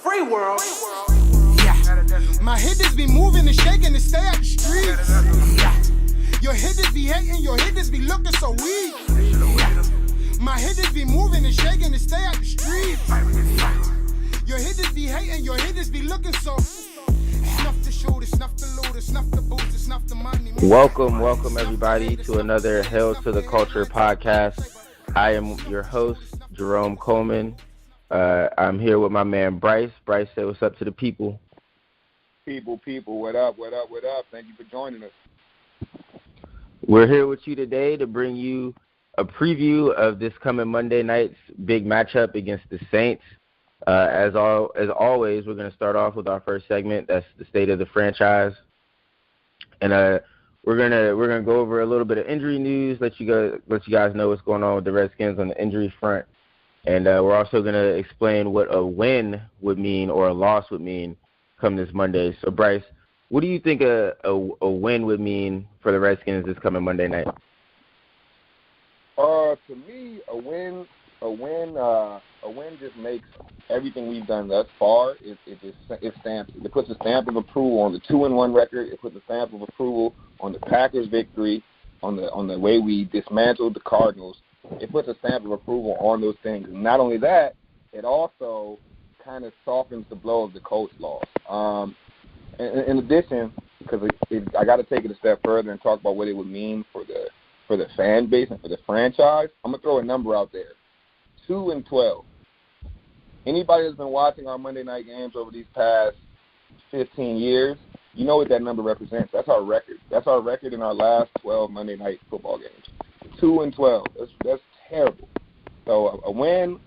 Free world. Yeah. My hitters be moving and shaking to stay out the streets. Yeah. Your hitters be hating, your hitters be looking so weak. Yeah. My hitters be moving and shaking to stay out the streets. Your hitters be hating, your hitters be looking so. Snuff the shooter, snuff the looter, snuff the booster, snuff the money. Welcome everybody to another Hail to the Culture podcast. I am your host, Jerome Coleman. I'm here with my man Bryce. Bryce, say what's up to the people. People, what up? Thank you for joining us. We're here with you today to bring you a preview of this coming Monday night's big matchup against the Saints. As always, we're going to start off with our first segment. That's the state of the franchise, and we're gonna go over a little bit of injury news. Let you guys know what's going on with the Redskins on the injury front, and we're also going to explain what a win would mean or a loss would mean come this Monday. So, Bryce, what do you think a win would mean for the Redskins this coming Monday night? To me, a win just makes everything we've done thus far. It puts a stamp of approval on the 2-1 record. It puts a stamp of approval on the Packers' victory, on the way we dismantled the Cardinals. It puts a stamp of approval on those things. And not only that, it also kind of softens the blow of the Colts loss. In addition, because I got to take it a step further and talk about what it would mean for the fan base and for the franchise, I'm going to throw a number out there. 2-12. Anybody that's been watching our Monday night games over these past 15 years, you know what that number represents. That's our record. That's our record in our last 12 Monday night football games. 2-12. That's terrible. So a win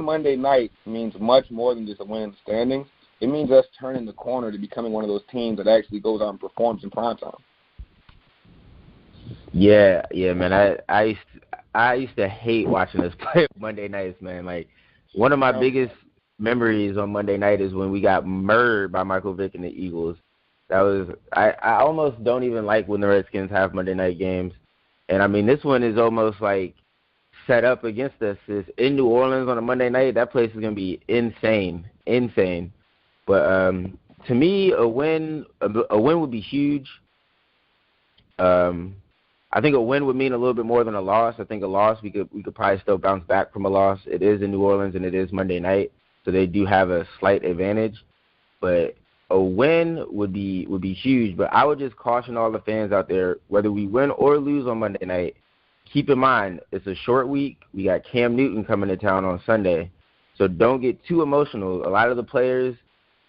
Monday night means much more than just a win in the standings. It means us turning the corner to becoming one of those teams that actually goes out and performs in primetime. Yeah, man. I used to hate watching us play Monday nights, man. Like, one of my biggest memories on Monday night is when we got murdered by Michael Vick and the Eagles. That was I almost don't even like when the Redskins have Monday night games. And I mean, this one is almost like set up against us. It's in New Orleans on a Monday night. That place is gonna be insane. But to me, a win would be huge. I think a win would mean a little bit more than a loss. I think a loss, we could probably still bounce back from a loss. It is in New Orleans and it is Monday night, so they do have a slight advantage. But a win would be huge. But I would just caution all the fans out there, whether we win or lose on Monday night, keep in mind it's a short week. We got Cam Newton coming to town on Sunday, so don't get too emotional. A lot of the players,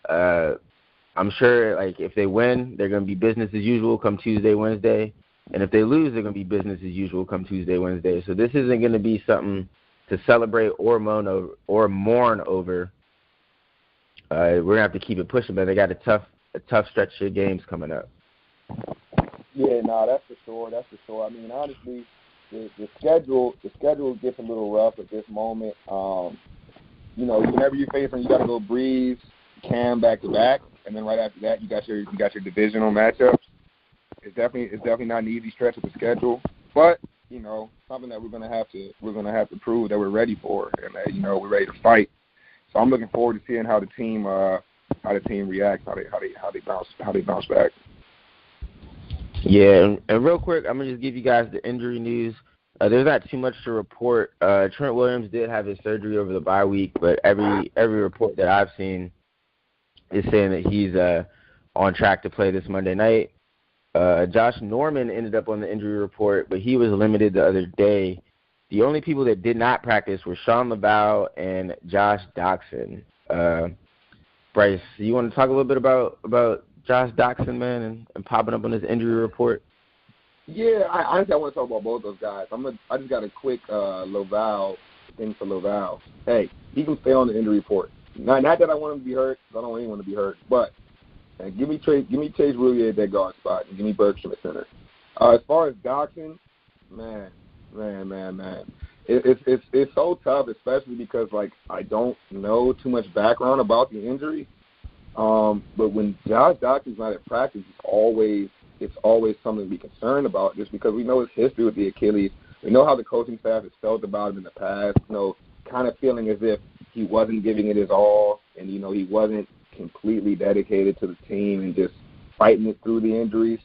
I'm sure, like, if they win, they're going to be business as usual come Tuesday, Wednesday. And if they lose, they're going to be business as usual come Tuesday, Wednesday. So this isn't going to be something to celebrate or mourn over. We're going to have to keep it pushing, but they got a tough stretch of games coming up. Yeah, no, that's for sure. I mean, honestly, the schedule gets a little rough at this moment. Whenever you're facing, you got to go Breeze, Cam back to back, and then right after that, you got your divisional matchups. It's definitely not an easy stretch of the schedule, but something that we're gonna have to prove that we're ready for, and that we're ready to fight. So I'm looking forward to seeing how the team reacts, how they bounce back. Yeah, and real quick, I'm gonna just give you guys the injury news. There's not too much to report. Trent Williams did have his surgery over the bye week, but every report that I've seen is saying that he's on track to play this Monday night. Josh Norman ended up on the injury report, but he was limited the other day. The only people that did not practice were Sean Laval and Josh Doxson. Bryce, you want to talk a little bit about Josh Doxson, man, and popping up on his injury report? Yeah, I want to talk about both those guys. I just got a quick Laval thing for Laval. Hey, he can stay on the injury report. Not that I want him to be hurt, because I don't want anyone to be hurt, but give me Chase Roulier at that guard spot, and give me Bergstrom at center. As far as Doxson, man, it's so tough, especially because I don't know too much background about the injury. But when Josh Doxson's not at practice, it's always something to be concerned about, just because we know his history with the Achilles. We know how the coaching staff has felt about him in the past. Kind of feeling as if he wasn't giving it his all, and, you know, he wasn't completely dedicated to the team and just fighting it through the injuries.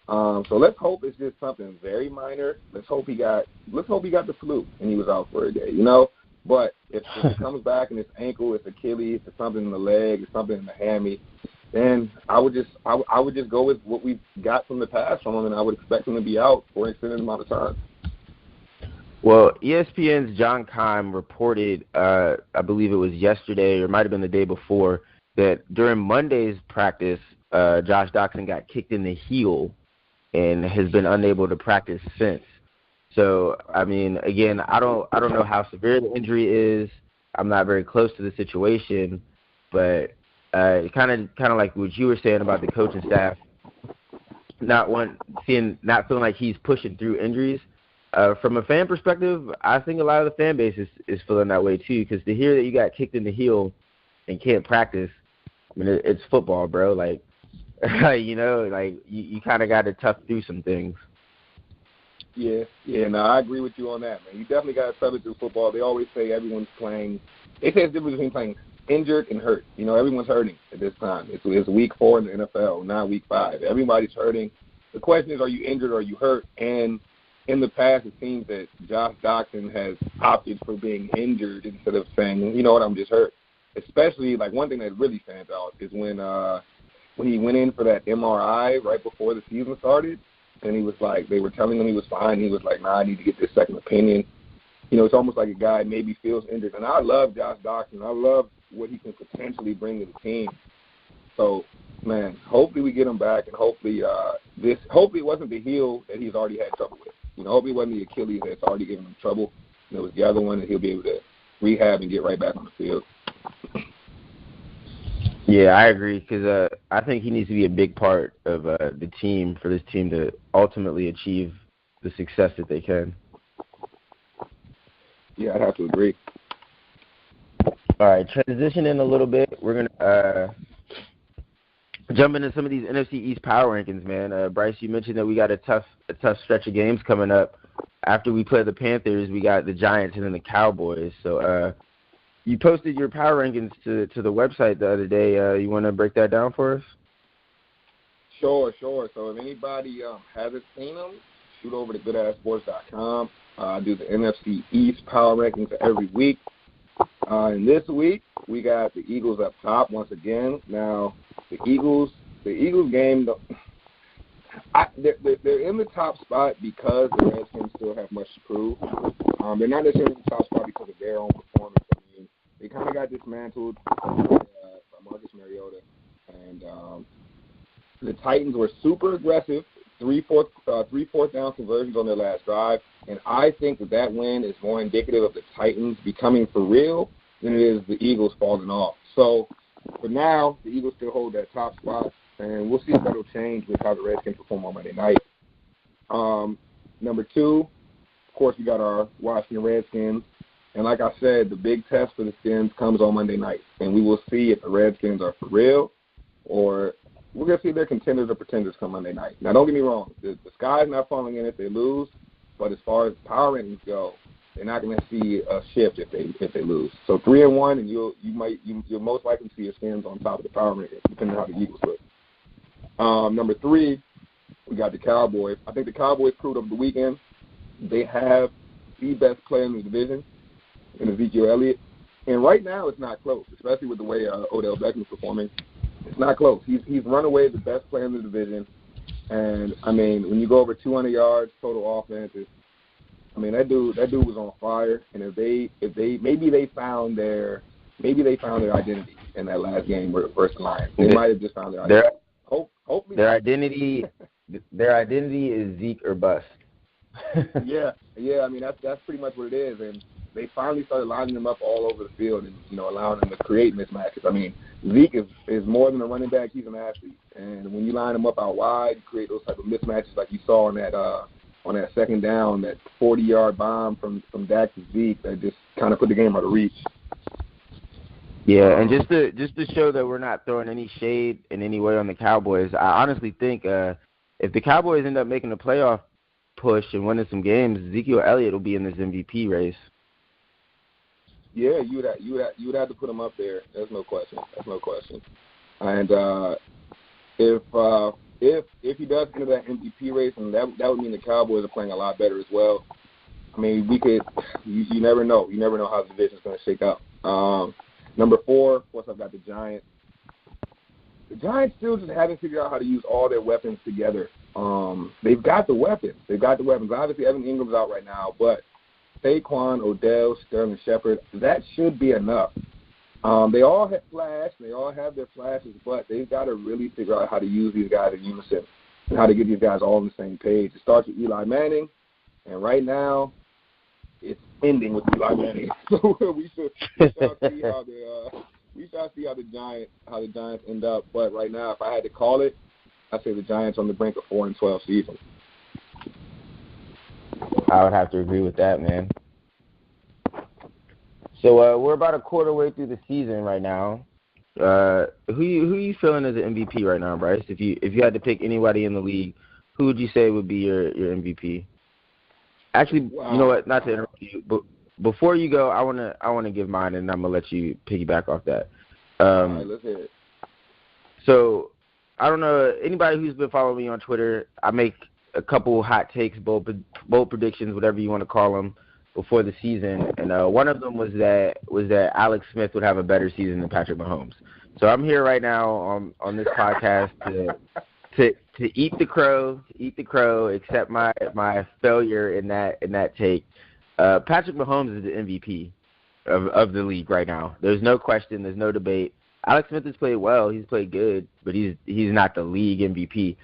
So let's hope it's just something very minor. Let's hope he got the flu and he was out for a day, you know. But if he comes back and it's ankle, it's Achilles, it's something in the leg, it's something in the hammy, then I would just go with what we've got from the past from him, and I would expect him to be out for an extended amount of time. Well, ESPN's John Keim reported, I believe it was yesterday or it might have been the day before, that during Monday's practice, Josh Doctson got kicked in the heel and has been unable to practice since. So, I mean, again, I don't know how severe the injury is. I'm not very close to the situation, but kind of like what you were saying about the coaching staff, not feeling like he's pushing through injuries. From a fan perspective, I think a lot of the fan base is feeling that way too, because to hear that you got kicked in the heel and can't practice, I mean, it's football, bro. Like, you know, like you kind of got to tough through some things. Yeah, no, I agree with you on that, man. You definitely got to tough it through football. They always say everyone's playing. They say it's different between playing injured and hurt. You know, everyone's hurting at this time. It's week 4 in the NFL, not week 5. Everybody's hurting. The question is, are you injured or are you hurt? And in the past, it seems that Josh Doctson has opted for being injured instead of saying, you know what, I'm just hurt. Especially, like, one thing that really stands out is when he went in for that MRI right before the season started, and he was like, they were telling him he was fine. He was like, nah, I need to get this second opinion. You know, it's almost like a guy maybe feels injured. And I love Josh Doctson. I love what he can potentially bring to the team. So, man, hopefully we get him back, and hopefully it wasn't the heel that he's already had trouble with. You know, hopefully it wasn't the Achilles that's already given him trouble. And it was the other one that he'll be able to rehab and get right back on the field. Yeah, I agree, because I think he needs to be a big part of the team for this team to ultimately achieve the success that they can. Yeah, I'd have to agree. All right, transitioning a little bit, we're going to jump into some of these NFC East power rankings, man. Bryce, you mentioned that we got a tough stretch of games coming up. After we play the Panthers, we got the Giants and then the Cowboys. So you posted your power rankings to the website the other day. You want to break that down for us? Sure. So if anybody hasn't seen them, shoot over to goodassports.com. I do the NFC East power rankings every week. And this week, we got the Eagles up top once again. Now, the Eagles game, they're in the top spot because the Redskins still have much to prove. They're not necessarily in the top spot because of their own performance. I mean, they kind of got dismantled by Marcus Mariota. And the Titans were super aggressive, three fourth down conversions on their last drive. And I think that win is more indicative of the Titans becoming for real than it is the Eagles falling off. So for now, the Eagles still hold that top spot, and we'll see if that will change with how the Redskins perform on Monday night. Number 2, of course, we got our Washington Redskins. And like I said, the big test for the Skins comes on Monday night, and we will see if the Redskins are for real, or we're going to see if they're contenders or pretenders come Monday night. Now, don't get me wrong. The sky's not falling in if they lose, but as far as power rankings go, they're not going to see a shift if they lose. So 3-1, and you'll most likely see your Skins on top of the power rankings, depending on how the Eagles look. Number 3, we got the Cowboys. I think the Cowboys proved over the weekend they have the best player in the division, in Ezekiel Elliott. And right now it's not close, especially with the way Odell Beckham is performing. It's not close. He's run away the best player in the division. And, I mean, when you go over 200 yards total offense, that dude was on fire. And if they found their identity in that last game versus the Lions. They might have just found their identity. Hopefully their identity is Zeke or bust. Yeah. I mean, that's pretty much what it is. And they finally started lining them up all over the field and, allowing them to create mismatches. I mean, Zeke is more than a running back. He's an athlete. And when you line them up out wide, you create those type of mismatches like you saw on that second down, that 40-yard bomb from Dak to Zeke that just kind of put the game out of reach. Yeah, and just to show that we're not throwing any shade in any way on the Cowboys, I honestly think if the Cowboys end up making a playoff push and winning some games, Ezekiel Elliott will be in this MVP race. Yeah, you would have to put him up there. There's no question. And if he does enter that MVP race, and that would mean the Cowboys are playing a lot better as well. I mean, you never know. You never know how the division's going to shake out. Number 4, of course, I've got the Giants. The Giants still just haven't figured out how to use all their weapons together. They've got the weapons. Obviously, Evan Ingram's out right now, but Saquon, Odell, Sterling Shepard, that should be enough. They all have flash. They all have their flashes, but they've got to really figure out how to use these guys in unison and how to get these guys all on the same page. It starts with Eli Manning, and right now it's ending with Eli Manning. So we shall see how the Giants end up. But right now, if I had to call it, I'd say the Giants on the brink of 4-12 season. I would have to agree with that, man. So we're about a quarter way through the season right now. Who you feeling as an MVP right now, Bryce? If you had to pick anybody in the league, who would you say would be your MVP? Actually, wow. You know what? Not to interrupt you, but before you go, I wanna give mine, and I'm gonna let you piggyback off that. All right, let's hear it. So I don't know anybody who's been following me on Twitter. I make a couple hot takes, bold predictions, whatever you want to call them, before the season, and one of them was that Alex Smith would have a better season than Patrick Mahomes. So I'm here right now on this podcast to eat the crow, accept my failure in that take. Patrick Mahomes is the MVP of the league right now. There's no question. There's no debate. Alex Smith has played well. He's played good, but he's not the league MVP.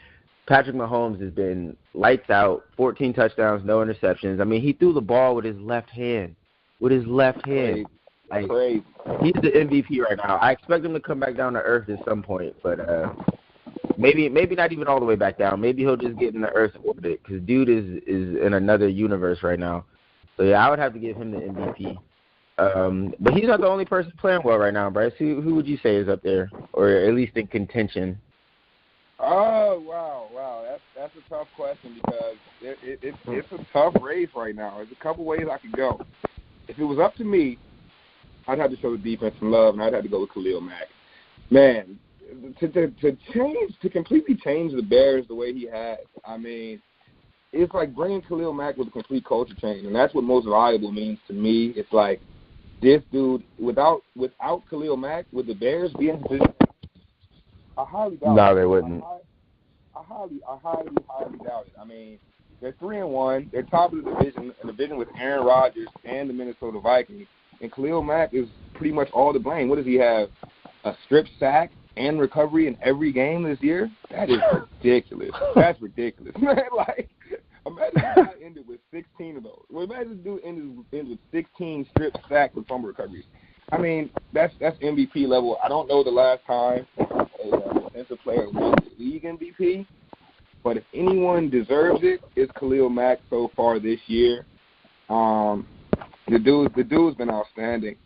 Patrick Mahomes has been lights out, 14 touchdowns, no interceptions. I mean, he threw the ball with his left hand. Crazy. He's the MVP right now. I expect him to come back down to earth at some point, but maybe not even all the way back down. Maybe he'll just get in the Earth's orbit because dude is in another universe right now. So, yeah, I would have to give him the MVP. But he's not the only person playing well right now, Bryce. Who would you say is up there, or at least in contention? Oh, wow. That's a tough question because it's a tough race right now. There's a couple ways I could go. If it was up to me, I'd have to show the defense some love, and I'd have to go with Khalil Mack. Man, to completely change the Bears the way he has, I mean, it's like bringing Khalil Mack with a complete culture change, and that's what most valuable means to me. It's like this dude, without Khalil Mack, would the Bears be in position? I highly doubt it. No, they wouldn't. I highly doubt it. I mean, they're 3-1. They're top of the division with Aaron Rodgers and the Minnesota Vikings. And Khalil Mack is pretty much all to blame. What does he have? A strip sack and recovery in every game this year? That is ridiculous. That's ridiculous. Man, like, imagine if dude ended with 16 of those. Well, imagine if dude ended with 16 strip sacks and fumble recoveries. I mean, that's MVP level. I don't know the last time a defensive player won the league MVP, but if anyone deserves it, it's Khalil Mack so far this year. The dude's been outstanding.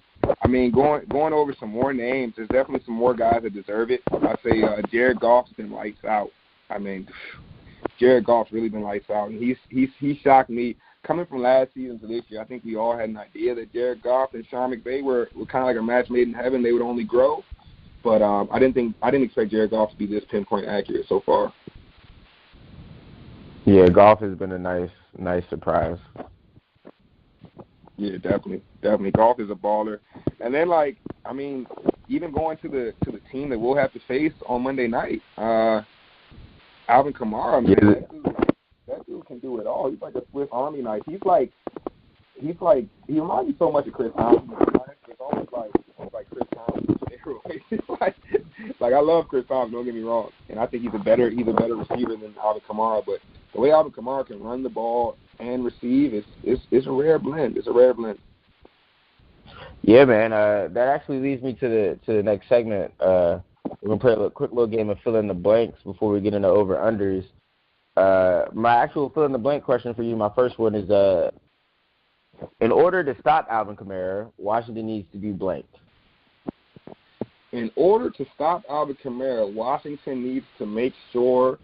I mean, going over some more names, there's definitely some more guys that deserve it. I'd say Jared Goff's been lights out. I mean, Jared Goff's really been lights out, and he shocked me. Coming from last season to this year, I think we all had an idea that Jared Goff and Sean McVay were kind of like a match made in heaven. They would only grow, but I didn't expect Jared Goff to be this pinpoint accurate so far. Yeah, Goff has been a nice surprise. Yeah, definitely. Goff is a baller, and then I mean, even going to the team that we'll have to face on Monday night, Alvin Kamara, man, that dude can do it all. He's like a Swiss Army knife. He reminds me so much of Chris Thompson. It's almost like Chris Thompson. Like I love Chris Thompson, don't get me wrong, and I think he's a better receiver than Alvin Kamara. But the way Alvin Kamara can run the ball and receive is a rare blend. It's a rare blend. Yeah, man. That actually leads me to the next segment. We're gonna play a quick little game of fill in the blanks before we get into over unders. My actual fill in the blank question for you, my first one is in order to stop Alvin Kamara, Washington needs to do blank. In order to stop Alvin Kamara, Washington needs to make sure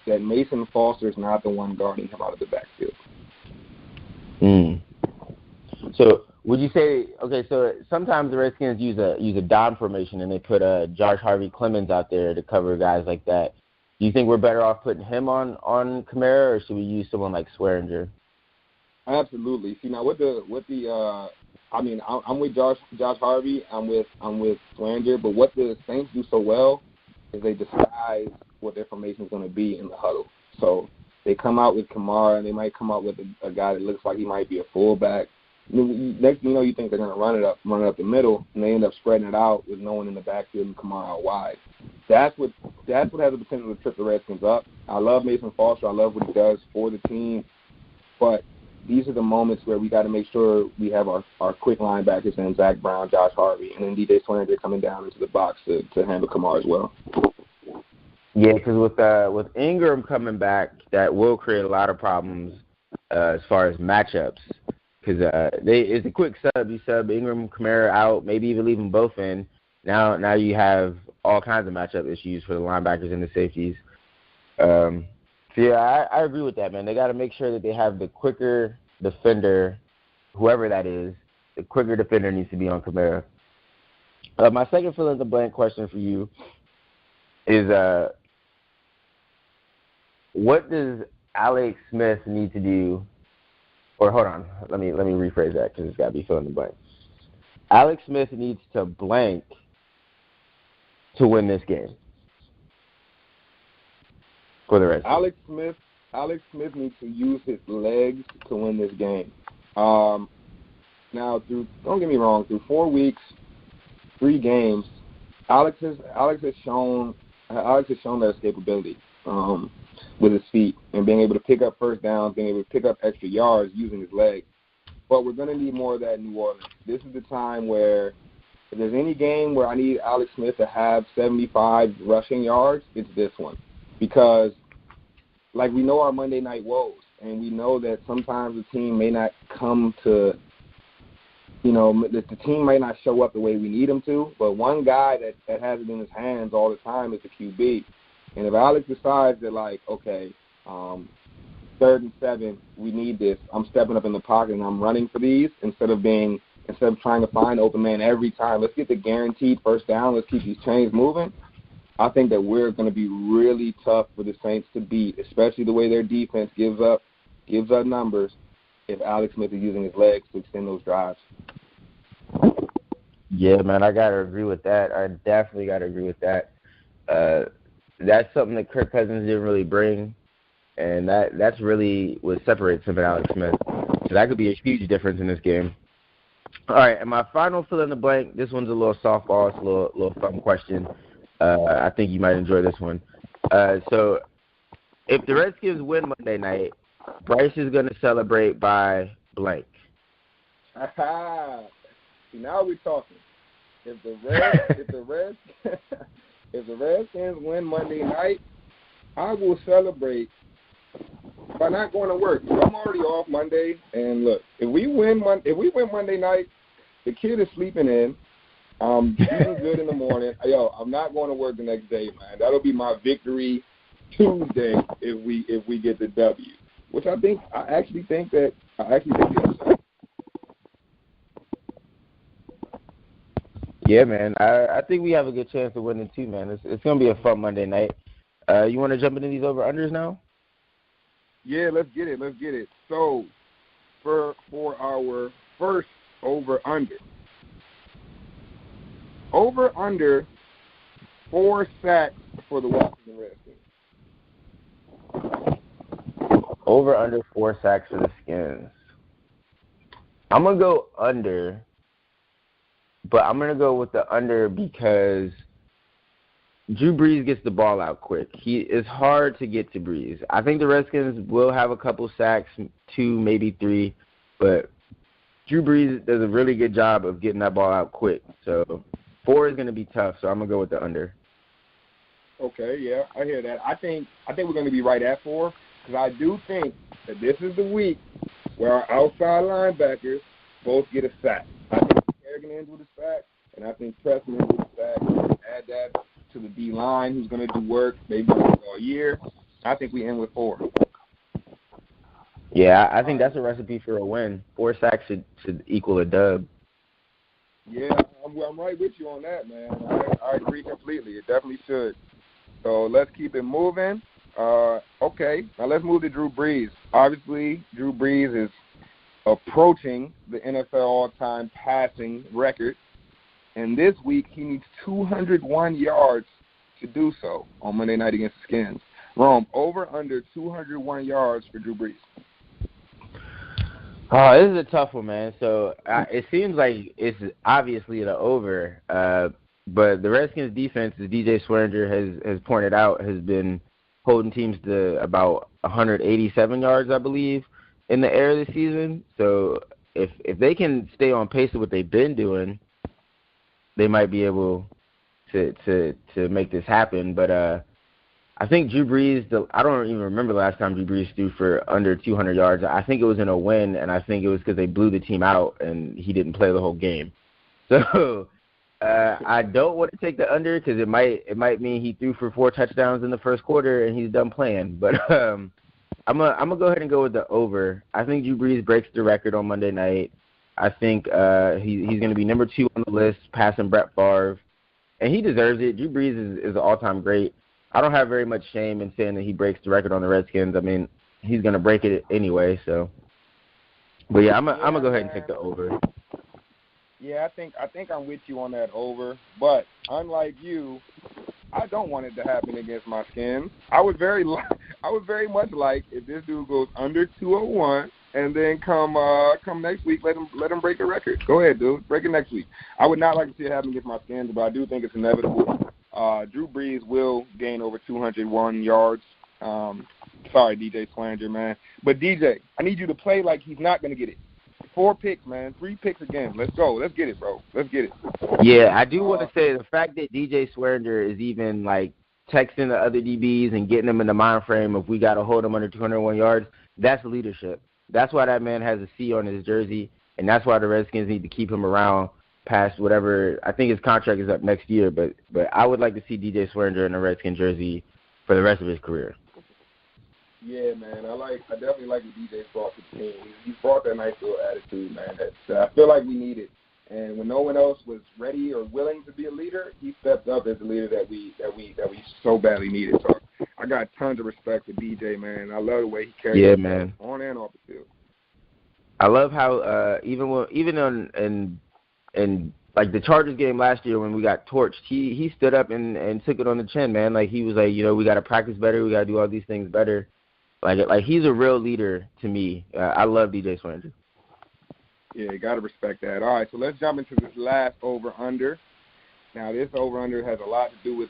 that Mason Foster is not the one guarding him out of the backfield. So Would you say, okay, so sometimes the Redskins use a dime formation and they put Josh Harvey Clemens out there to cover guys like that. Do you think we're better off putting him on Kamara, or should we use someone like Swearinger? Absolutely. See, now I'm with Josh Harvey. I'm with Swearinger. But what the Saints do so well is they disguise what their formation is going to be in the huddle. So they come out with Kamara, and they might come out with a guy that looks like he might be a fullback. Next thing you know, you think they're going to run it up the middle, and they end up spreading it out with no one in the backfield and Kamara out wide. That's what has the potential to trip the Redskins up. I love Mason Foster. I love what he does for the team. But these are the moments where we got to make sure we have our quick linebackers and Zach Brown, Josh Harvey, and then DJ Swearinger coming down into the box to handle Kamara as well. Yeah, because with Ingram coming back, that will create a lot of problems as far as matchups. Because it's a quick sub. You sub Ingram, Kamara out, maybe even leave them both in. Now you have all kinds of matchup issues for the linebackers and the safeties. So, yeah, I agree with that, man. They got to make sure that they have the quicker defender, whoever that is, the quicker defender needs to be on Kamara. My second fill-in-the-blank question for you is what does Alex Smith need to do? Or hold on, let me rephrase that because it's got to be fill in the blank. Alex Smith needs to blank to win this game for the Redskins. Alex Smith needs to use his legs to win this game. Now, don't get me wrong, through 4 weeks, 3 games, Alex has shown that escapability with his feet and being able to pick up first downs, being able to pick up extra yards using his legs. But we're going to need more of that in New Orleans. This is the time where if there's any game where I need Alex Smith to have 75 rushing yards, it's this one. Because, like, we know our Monday night woes, and we know that sometimes the team may not come to, the team may not show up the way we need them to, but one guy that has it in his hands all the time is the QB. And if Alex decides that, like, okay, 3rd and 7, we need this, I'm stepping up in the pocket and I'm running for these instead of trying to find open man every time. Let's get the guaranteed first down. Let's keep these chains moving. I think that we're going to be really tough for the Saints to beat, especially the way their defense gives up numbers if Alex Smith is using his legs to extend those drives. Yeah, man, I got to agree with that. I definitely got to agree with that. That's something that Kirk Cousins didn't really bring, and that's really what separates him and Alex Smith. So that could be a huge difference in this game. All right, and my final fill-in-the-blank, this one's a little softball. It's a little fun question. I think you might enjoy this one. So if the Redskins win Monday night, Bryce is going to celebrate by blank. See, now we're talking. If the Redskins win Monday night, I will celebrate by not going to work. So I'm already off Monday, and look, if we win Monday night, the kid is sleeping in. I'm eating good in the morning. I'm not going to work the next day, man. That'll be my victory Tuesday if we get the W, which I actually think it's Yeah, man. I think we have a good chance of winning too, man. It's going to be a fun Monday night. You want to jump into these over-unders now? Yeah, let's get it. So, for our first over-under, 4 sacks for the Washington Redskins. Over-under 4 sacks for the Skins. I'm going to go under, but I'm going to go with the under because Drew Brees gets the ball out quick. It's hard to get to Brees. I think the Redskins will have a couple sacks, 2, maybe 3, but Drew Brees does a really good job of getting that ball out quick. So 4 is going to be tough, so I'm going to go with the under. Okay, yeah, I hear that. I think we're going to be right at 4 because I do think that this is the week where our outside linebackers both get a sack. I think Kerrigan ends with a sack, and I think Preston ends with a sack. Add that to the D-line who's going to do work maybe all year. I think we end with 4. Yeah, I think that's a recipe for a win. 4 sacks should equal a dub. Yeah, I'm right with you on that, man. I agree completely. It definitely should. So let's keep it moving. Okay, now let's move to Drew Brees. Obviously, Drew Brees is approaching the NFL all-time passing record, and this week he needs 201 yards to do so on Monday night against the Skins. Rome, over under 201 yards for Drew Brees. Oh, this is a tough one, man. So it seems like it's obviously the over, but the Redskins' defense, as DJ Swearinger has pointed out, has been holding teams to about 187 yards, I believe, in the air this season. So if they can stay on pace with what they've been doing, they might be able to make this happen. But I think Drew Brees, I don't even remember the last time Drew Brees threw for under 200 yards. I think it was in a win, and I think it was because they blew the team out and he didn't play the whole game. So I don't want to take the under because it might mean he threw for 4 touchdowns in the first quarter and he's done playing. But I'm gonna go ahead and go with the over. I think Drew Brees breaks the record on Monday night. I think he's going to be number 2 on the list, passing Brett Favre, and he deserves it. Drew Brees is an all-time great. I don't have very much shame in saying that he breaks the record on the Redskins. I mean, he's going to break it anyway. So, but yeah, I'm gonna go ahead and take the over. Yeah, I think I'm with you on that over. But unlike you, I don't want it to happen against my Skins. I would very much like if this dude goes under 201, and then come next week, let him break the record. Go ahead, dude, break it next week. I would not like to see it happen against my Skins, but I do think it's inevitable. Drew Brees will gain over 201 yards. Sorry, DJ Swearinger, man. But, DJ, I need you to play like he's not going to get it. 4 picks, man. 3 picks again. Let's go. Let's get it, bro. Let's get it. Yeah, I do want to say the fact that DJ Swearinger is even, like, texting the other DBs and getting them in the mind frame of we got to hold them under 201 yards, that's leadership. That's why that man has a C on his jersey, and that's why the Redskins need to keep him around past whatever. I think his contract is up next year, but I would like to see DJ Swearinger in a Redskin jersey for the rest of his career. Yeah, man. I definitely like what DJ's brought to the team. He's brought that nice little attitude, man. That I feel like we need it. And when no one else was ready or willing to be a leader, he stepped up as the leader that we so badly needed. So I got tons of respect for DJ, man. I love the way he carries himself on and off the field. I love how even in like the Chargers game last year when we got torched, he stood up and took it on the chin, man. Like he was like, we got to practice better, we got to do all these things better. Like he's a real leader to me. I love DJ Swearinger. Yeah, you got to respect that. All right, so let's jump into this last over-under. Now, this over-under has a lot to do with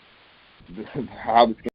how this game